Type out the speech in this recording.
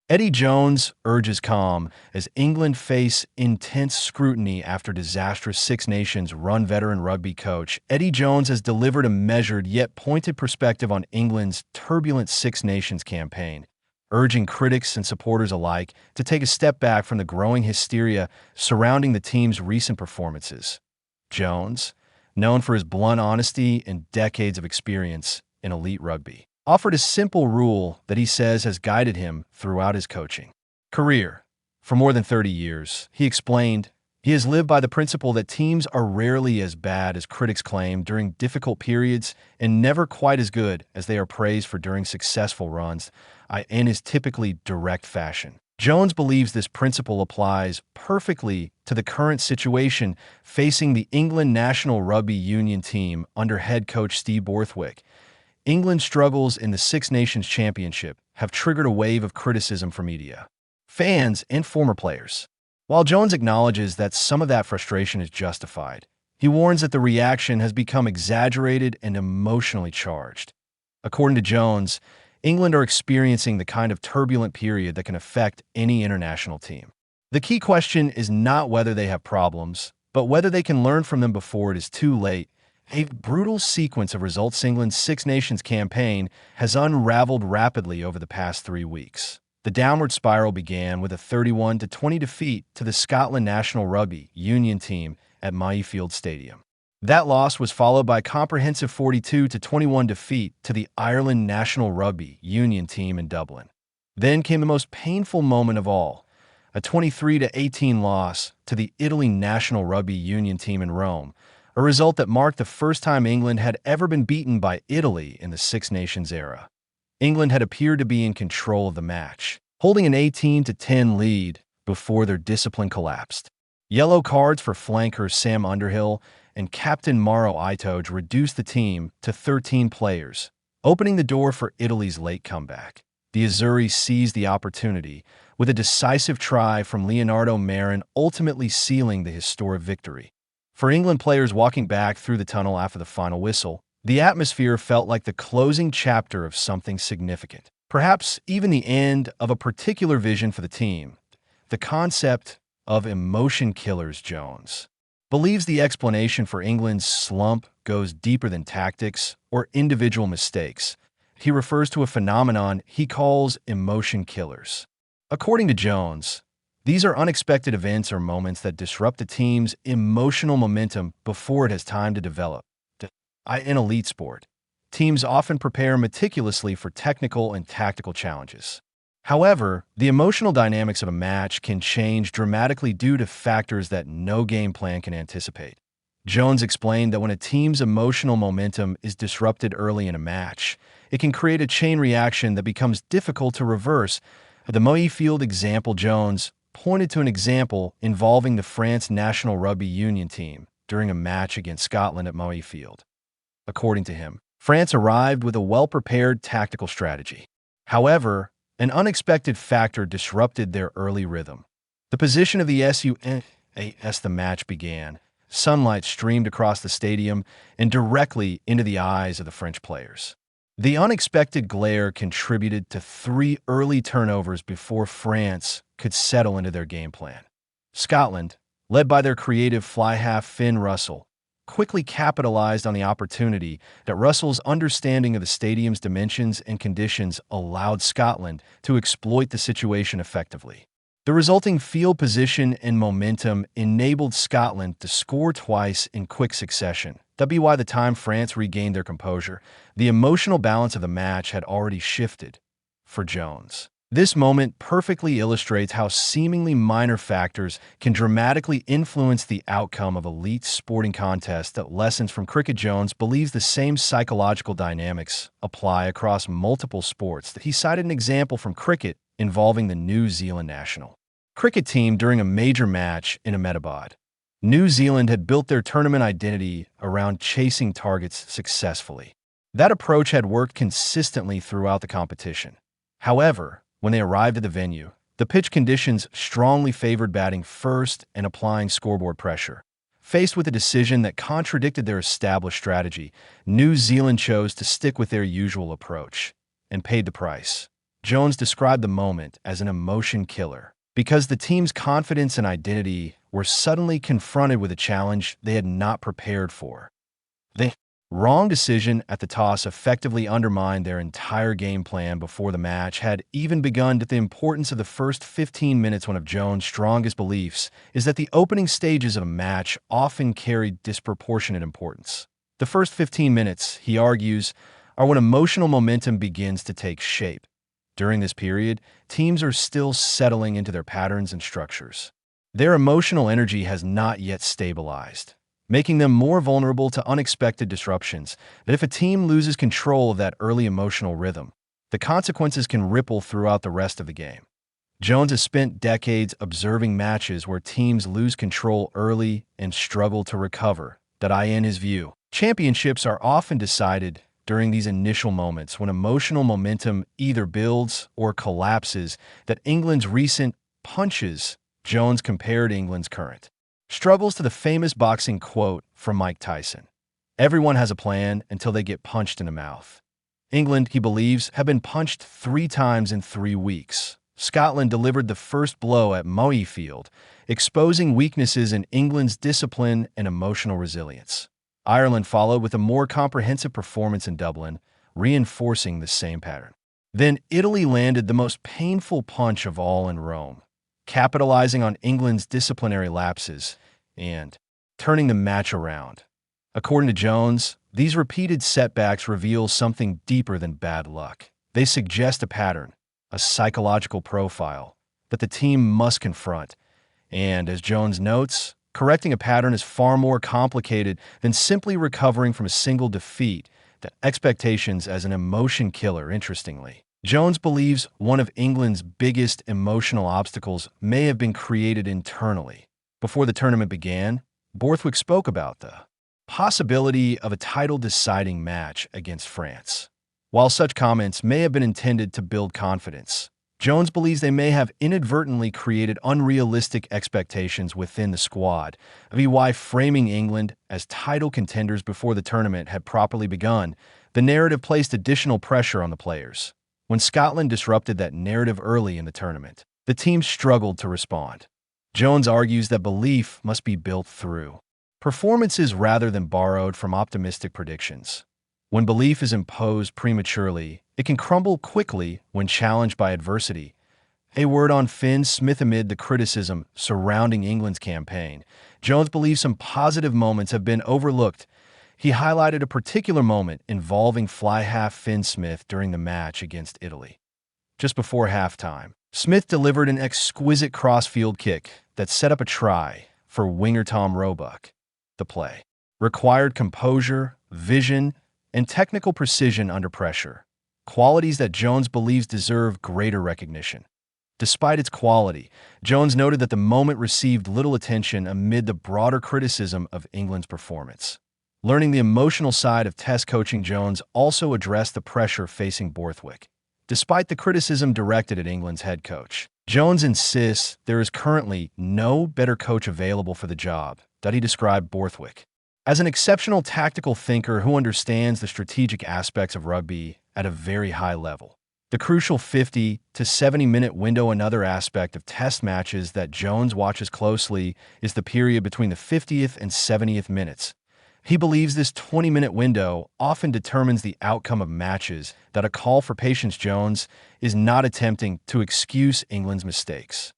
Eddie Jones urges calm as England face intense scrutiny after disastrous Six Nations run. Veteran rugby coach Eddie Jones has delivered a measured yet pointed perspective on England's turbulent Six Nations campaign, urging critics and supporters alike to take a step back from the growing hysteria surrounding the team's recent performances. Jones, known for his blunt honesty and decades of experience in elite rugby, offered a simple rule that he says has guided him throughout his coaching career. For more than 30 years, he explained, he has lived by the principle that teams are rarely as bad as critics claim during difficult periods and never quite as good as they are praised for during successful runs, in his typically direct fashion. Jones believes this principle applies perfectly to the current situation facing the England national rugby union team under head coach Steve Borthwick. England's struggles in the Six Nations Championship have triggered a wave of criticism from media, fans, and former players. While Jones acknowledges that some of that frustration is justified, he warns that the reaction has become exaggerated and emotionally charged. According to Jones, England are experiencing the kind of turbulent period that can affect any international team. The key question is not whether they have problems, but whether they can learn from them before it is too late. A brutal sequence of results. England's Six Nations campaign has unraveled rapidly over the past 3 weeks. The downward spiral began with a 31-20 defeat to the Scotland national rugby union team at Mayfield Stadium. That loss was followed by a comprehensive 42-21 defeat to the Ireland national rugby union team in Dublin. Then came the most painful moment of all, a 23-18 loss to the Italy national rugby union team in Rome, a result that marked the first time England had ever been beaten by Italy in the Six Nations era. England had appeared to be in control of the match, holding an 18-10 lead before their discipline collapsed. Yellow cards for flanker Sam Underhill and captain Maro Itoje reduced the team to 13 players, opening the door for Italy's late comeback. The Azzurri seized the opportunity with a decisive try from Leonardo Marin, ultimately sealing the historic victory. For England players walking back through the tunnel after the final whistle, the atmosphere felt like the closing chapter of something significant, perhaps even the end of a particular vision for the team. The concept of emotion killers. Jones believes the explanation for England's slump goes deeper than tactics or individual mistakes. He refers to a phenomenon he calls emotion killers. According to Jones, these are unexpected events or moments that disrupt the team's emotional momentum before it has time to develop. In elite sport, teams often prepare meticulously for technical and tactical challenges. However, the emotional dynamics of a match can change dramatically due to factors that no game plan can anticipate. Jones explained that when a team's emotional momentum is disrupted early in a match, it can create a chain reaction that becomes difficult to reverse. The Mayfield example. Jones pointed to an example involving the France national rugby union team during a match against Scotland at Mayfield. According to him, France arrived with a well-prepared tactical strategy. However, an unexpected factor disrupted their early rhythm. The position of the SUN as the match began, sunlight streamed across the stadium and directly into the eyes of the French players. The unexpected glare contributed to 3 early turnovers before France could settle into their game plan. Scotland, led by their creative fly-half Finn Russell, quickly capitalized on the opportunity that Russell's understanding of the stadium's dimensions and conditions allowed Scotland to exploit the situation effectively. The resulting field position and momentum enabled Scotland to score twice in quick succession. By the time France regained their composure, the emotional balance of the match had already shifted for Jones. This moment perfectly illustrates how seemingly minor factors can dramatically influence the outcome of elite sporting contests. That lessons from cricket. Jones believes the same psychological dynamics apply across multiple sports. He cited an example from cricket involving the New Zealand national cricket team during a major match in Ahmedabad. New Zealand had built their tournament identity around chasing targets successfully. That approach had worked consistently throughout the competition. However, when they arrived at the venue, the pitch conditions strongly favored batting first and applying scoreboard pressure. Faced with a decision that contradicted their established strategy, New Zealand chose to stick with their usual approach and paid the price. Jones described the moment as an emotion killer because the team's confidence and identity were suddenly confronted with a challenge they had not prepared for. The wrong decision at the toss effectively undermined their entire game plan before the match had even begun. The importance of the first 15 minutes. One of Jones' strongest beliefs is that the opening stages of a match often carry disproportionate importance. The first 15 minutes, he argues, are when emotional momentum begins to take shape. During this period, teams are still settling into their patterns and structures. Their emotional energy has not yet stabilized, making them more vulnerable to unexpected disruptions. That if a team loses control of that early emotional rhythm, the consequences can ripple throughout the rest of the game. Jones has spent decades observing matches where teams lose control early and struggle to recover. In his view, championships are often decided during these initial moments when emotional momentum either builds or collapses. That England's recent punches, Jones compared England's current struggles to the famous boxing quote from Mike Tyson: "Everyone has a plan until they get punched in the mouth." England, he believes, have been punched 3 times in 3 weeks. Scotland delivered the first blow at Moy Field, exposing weaknesses in England's discipline and emotional resilience. Ireland followed with a more comprehensive performance in Dublin, reinforcing the same pattern. Then Italy landed the most painful punch of all in Rome, capitalizing on England's disciplinary lapses and turning the match around. According to Jones, these repeated setbacks reveal something deeper than bad luck. They suggest a pattern, a psychological profile, that the team must confront. And as Jones notes, correcting a pattern is far more complicated than simply recovering from a single defeat. The expectations as an emotion killer. Interestingly, Jones believes one of England's biggest emotional obstacles may have been created internally. Before the tournament began, Borthwick spoke about the possibility of a title-deciding match against France. While such comments may have been intended to build confidence, Jones believes they may have inadvertently created unrealistic expectations within the squad, framing England as title contenders before the tournament had properly begun. The narrative placed additional pressure on the players. When Scotland disrupted that narrative early in the tournament, the team struggled to respond. Jones argues that belief must be built through performances rather than borrowed from optimistic predictions. When belief is imposed prematurely, it can crumble quickly when challenged by adversity. A word on Finn Smith. Amid the criticism surrounding England's campaign, Jones believes some positive moments have been overlooked. He highlighted a particular moment involving fly-half Finn Smith during the match against Italy. Just before halftime, Smith delivered an exquisite cross-field kick that set up a try for winger Tom Roebuck. The play required composure, vision, and technical precision under pressure, qualities that Jones believes deserve greater recognition. Despite its quality, Jones noted that the moment received little attention amid the broader criticism of England's performance. Learning the emotional side of Test coaching, Jones also addressed the pressure facing Borthwick. Despite the criticism directed at England's head coach, Jones insists there is currently no better coach available for the job. He described Borthwick as an exceptional tactical thinker who understands the strategic aspects of rugby at a very high level. The crucial 50 to 70-minute window. Another aspect of Test matches that Jones watches closely is the period between the 50th and 70th minutes. He believes this 20-minute window often determines the outcome of matches. A call for patience. Jones is not attempting to excuse England's mistakes.